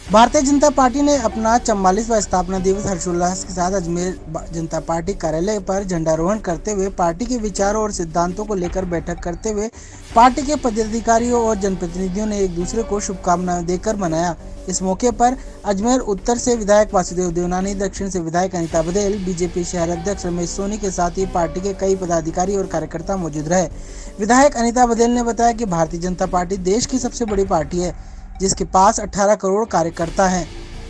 Bharatiya Janata party ने अपना 44वां स्थापना दिवस हर्षोल्लास के साथ अजमेर जनता पार्टी कार्यालय पर झंडारोहण करते हुए पार्टी के विचारों और सिद्धांतों को लेकर बैठक करते हुए पार्टी के पदाधिकारियों और जनप्रतिनिधियों ने एक दूसरे को शुभकामनाएं देकर मनाया। इस मौके पर अजमेर उत्तर से विधायक वासुदेव देवनानी, दक्षिण से विधायक अनीता बघेल, बीजेपी शहर अध्यक्ष रमेश सोनी के साथ ही पार्टी के कई पदाधिकारी और कार्यकर्ता मौजूद रहे। विधायक अनीता बघेल ने बताया कि भारतीय जनता पार्टी देश की सबसे बड़ी पार्टी है जिसके पास 18 करोड़ कार्यकर्ता हैं।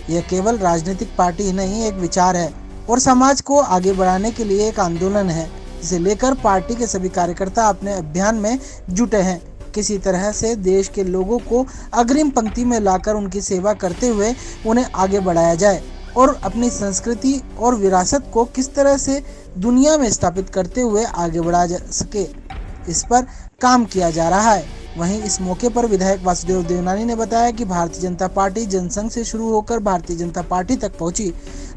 यह केवल राजनीतिक पार्टी ही नहीं, एक विचार है और समाज को आगे बढ़ाने के लिए एक आंदोलन है, जिसे लेकर पार्टी के सभी कार्यकर्ता अपने अभियान में जुटे हैं। किसी तरह से देश के लोगों को अग्रिम पंक्ति में लाकर उनकी सेवा करते हुए उन्हें आगे बढ़ाया जाए और अपनी संस्कृति और विरासत को किस तरह से दुनिया में स्थापित करते हुए आगे बढ़ाया जा सके, इस पर काम किया जा रहा है। वहीं इस मौके पर विधायक वासुदेव देवनानी ने बताया कि भारतीय जनता पार्टी जनसंघ से शुरू होकर भारतीय जनता पार्टी तक पहुंची।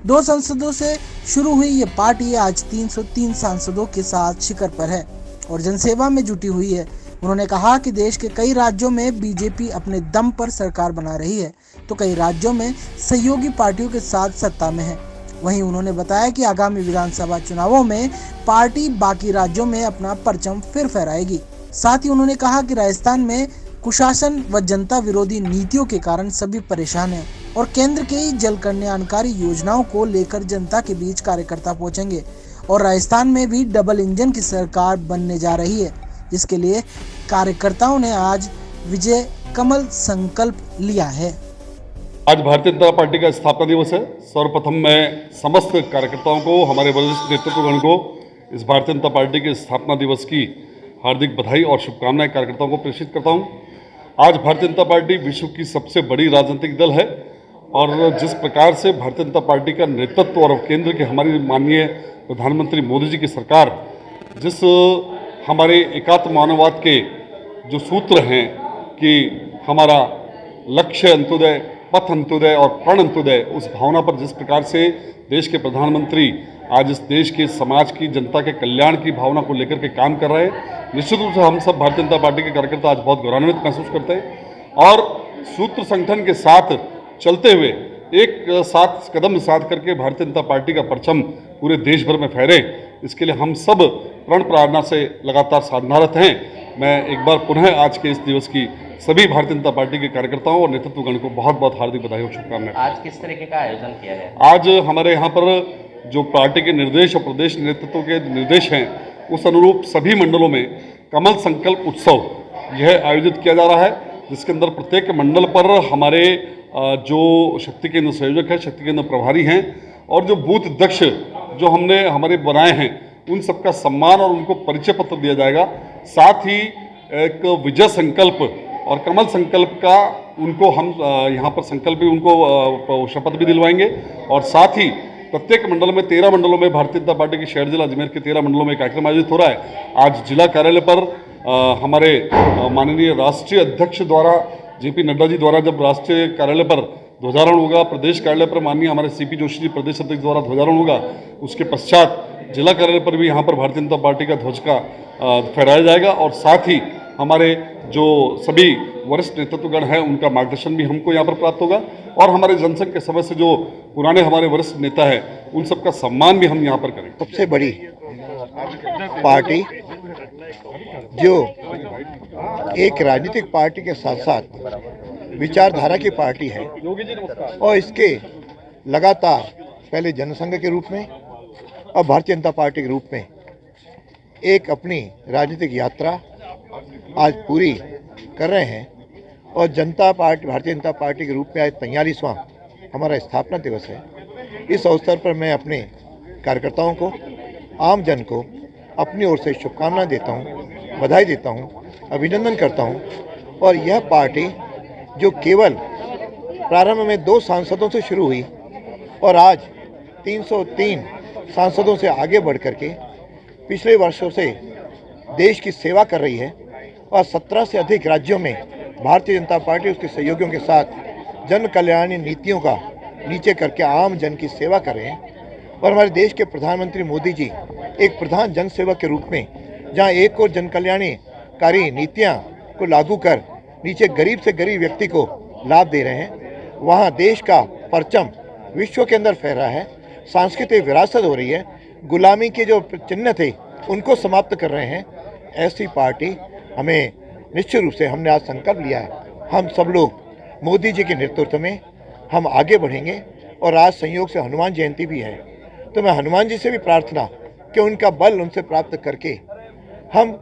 2 सांसदों से शुरू हुई ये पार्टी आज 303 सांसदों के साथ शिखर पर है और जनसेवा में जुटी हुई है। उन्होंने कहा कि देश के कई राज्यों में बीजेपी अपने दम पर सरकार बना रही है तो कई राज्यों में सहयोगी पार्टियों के साथ सत्ता में है। वहीं उन्होंने बताया कि आगामी विधानसभा चुनावों में पार्टी बाकी राज्यों में अपना परचम फिर फहराएगी। साथ ही उन्होंने कहा कि राजस्थान में कुशासन व जनता विरोधी नीतियों के कारण सभी परेशान हैं और केंद्र की जन कल्याणकारी योजनाओं को लेकर जनता के बीच कार्यकर्ता पहुंचेंगे और राजस्थान में भी डबल इंजन की सरकार बनने जा रही है, जिसके लिए कार्यकर्ताओं ने आज विजय कमल संकल्प लिया है। आज भारतीय जनता पार्टी का स्थापना दिवस है। सर्वप्रथम मैं समस्त कार्यकर्ताओं को, हमारे वरिष्ठ नेतृत्वगण को इस भारतीय जनता पार्टी के स्थापना दिवस की हार्दिक बधाई और शुभकामनाएं कार्यकर्ताओं को प्रेषित करता हूं। आज भारतीय जनता पार्टी विश्व की सबसे बड़ी राजनीतिक दल है और जिस प्रकार से भारतीय जनता पार्टी का नेतृत्व और केंद्र के हमारी माननीय प्रधानमंत्री मोदी जी की सरकार जिस हमारे एकात्म मानववाद के जो सूत्र हैं कि हमारा लक्ष्य अंत्योदय, पथ अंत्योदय और प्रण अंत्योदय, उस भावना पर जिस प्रकार से देश के प्रधानमंत्री आज इस देश के समाज की जनता के कल्याण की भावना को लेकर के काम कर रहे हैं, निश्चित रूप से हम सब भारतीय जनता पार्टी के कार्यकर्ता आज बहुत गौरवान्वित महसूस करते हैं और सूत्र संगठन के साथ चलते हुए एक साथ कदम साध करके भारतीय जनता पार्टी का परचम पूरे देश भर में फहरे, इसके लिए हम सब प्रण प्रार्थना से लगातार साधनारत हैं। मैं एक बार पुनः आज के इस दिवस की सभी भारतीय जनता पार्टी के कार्यकर्ताओं और नेतृत्वगण को बहुत बहुत हार्दिक बधाई और शुभकामनाएं। आज किस तरीके का आयोजन किया गया? आज हमारे यहाँ पर जो पार्टी के निर्देश और प्रदेश नेतृत्व के निर्देश हैं, उस अनुरूप सभी मंडलों में कमल संकल्प उत्सव यह आयोजित किया जा रहा है, जिसके अंदर प्रत्येक मंडल पर हमारे जो शक्ति केंद्र संयोजक है, शक्ति केंद्र प्रभारी हैं और जो बूथ अध्यक्ष जो हमने हमारे बनाए हैं, उन सबका सम्मान और उनको परिचय पत्र दिया जाएगा। साथ ही एक विजय संकल्प और कमल संकल्प का उनको हम यहाँ पर संकल्प भी, उनको शपथ भी दिलवाएंगे और साथ ही प्रत्येक मंडल में 13 मंडलों में भारतीय जनता पार्टी के शहर जिला अजमेर के 13 मंडलों में कार्यक्रम आयोजित हो रहा है। आज जिला कार्यालय पर हमारे माननीय राष्ट्रीय अध्यक्ष द्वारा, जेपी नड्डा जी द्वारा जब राष्ट्रीय कार्यालय पर ध्वजारोहण होगा, प्रदेश कार्यालय पर माननीय हमारे सीपी जोशी जी प्रदेश अध्यक्ष द्वारा ध्वजारोहण होगा, उसके पश्चात जिला कार्यालय पर भी यहाँ पर भारतीय जनता पार्टी का ध्वज का फहराया जाएगा और साथ ही हमारे जो सभी वरिष्ठ नेतृत्वगण हैं उनका मार्गदर्शन भी हमको यहाँ पर प्राप्त होगा और हमारे जनसंघ के सदस्य जो पुराने हमारे वरिष्ठ नेता हैं उन सबका सम्मान भी हम यहाँ पर करेंगे। सबसे बड़ी पार्टी जो एक राजनीतिक पार्टी के साथ साथ विचारधारा की पार्टी है और इसके लगातार पहले जनसंघ के रूप में और भारतीय जनता पार्टी के रूप में एक अपनी राजनीतिक यात्रा आज पूरी कर रहे हैं और भारतीय जनता पार्टी के रूप में आज 43वां हमारा स्थापना दिवस है। इस अवसर पर मैं अपने कार्यकर्ताओं को, आम जन को अपनी ओर से शुभकामनाएं देता हूं, बधाई देता हूं, अभिनंदन करता हूं और यह पार्टी जो केवल प्रारंभ में 2 सांसदों से शुरू हुई और आज 303 सांसदों से आगे बढ़ करके पिछले वर्षों से देश की सेवा कर रही है और 17 से अधिक राज्यों में भारतीय जनता पार्टी उसके सहयोगियों के साथ जन कल्याणी नीतियों का नीचे करके आम जन की सेवा कर रहे हैं और हमारे देश के प्रधानमंत्री मोदी जी एक प्रधान जन सेवक के रूप में जहां एक और जन कल्याणकारी नीतियां को लागू कर नीचे गरीब से गरीब व्यक्ति को लाभ दे रहे हैं, वहाँ देश का परचम विश्व के अंदर फैल रहा है, सांस्कृतिक विरासत हो रही है, गुलामी के जो चिन्ह थे उनको समाप्त कर रहे हैं। ऐसी पार्टी हमें निश्चित रूप से हमने आज संकल्प लिया है, हम सब लोग मोदी जी के नेतृत्व में हम आगे बढ़ेंगे। और आज संयोग से हनुमान जयंती भी है, तो मैं हनुमान जी से भी प्रार्थना कि उनका बल उनसे प्राप्त करके हम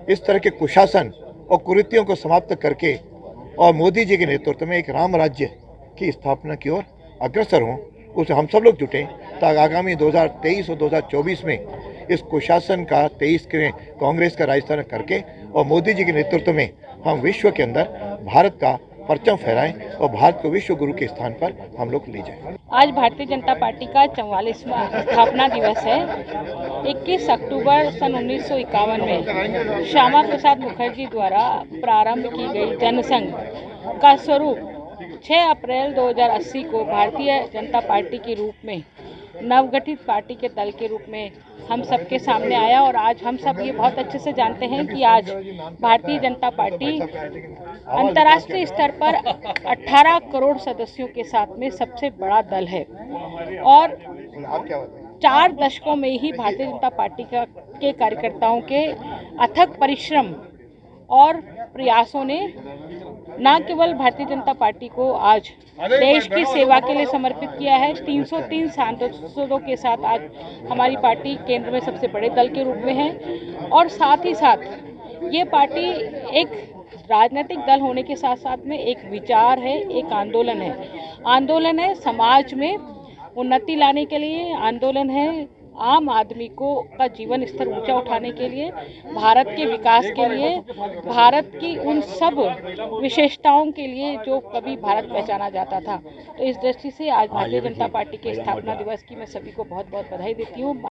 इस तरह के कुशासन और कुरीतियों को समाप्त करके और मोदी जी के नेतृत्व में एक राम राज्य की स्थापना की ओर अग्रसर हों। उसे हम सब लोग जुटें ताकि आगामी 2023 और 2024 में इस कुशासन का 23 के कांग्रेस का राजस्थान करके और मोदी जी के नेतृत्व में हम विश्व के अंदर भारत का परचम फहराएं और भारत को विश्व गुरु के स्थान पर हम लोग ले जाएं। आज भारतीय जनता पार्टी का 44वां स्थापना दिवस है। 21 अक्टूबर सन 1951 में श्यामा प्रसाद मुखर्जी द्वारा प्रारंभ की गई जनसंघ का स्वरूप 6 अप्रैल 2080 को भारतीय जनता पार्टी के रूप में नवगठित पार्टी के दल के रूप में हम सबके सामने आया। और आज हम सब ये बहुत अच्छे से जानते हैं कि आज भारतीय जनता पार्टी अंतर्राष्ट्रीय स्तर पर 18 करोड़ सदस्यों के साथ में सबसे बड़ा दल है। और 4 दशकों में ही भारतीय जनता पार्टी के कार्यकर्ताओं के अथक परिश्रम और प्रयासों ने न केवल भारतीय जनता पार्टी को आज देश की सेवा के लिए समर्पित किया है, 303 सांसदों के साथ आज हमारी पार्टी केंद्र में सबसे बड़े दल के रूप में है। और साथ ही साथ ये पार्टी एक राजनीतिक दल होने के साथ साथ में एक विचार है, एक आंदोलन है समाज में उन्नति लाने के लिए, आंदोलन है आम आदमी का जीवन स्तर ऊंचा उठाने के लिए, भारत के विकास के लिए, भारत की उन सब विशेषताओं के लिए जो कभी भारत पहचाना जाता था। तो इस दृष्टि से आज भारतीय जनता पार्टी के स्थापना दिवस की मैं सभी को बहुत बहुत बधाई देती हूँ।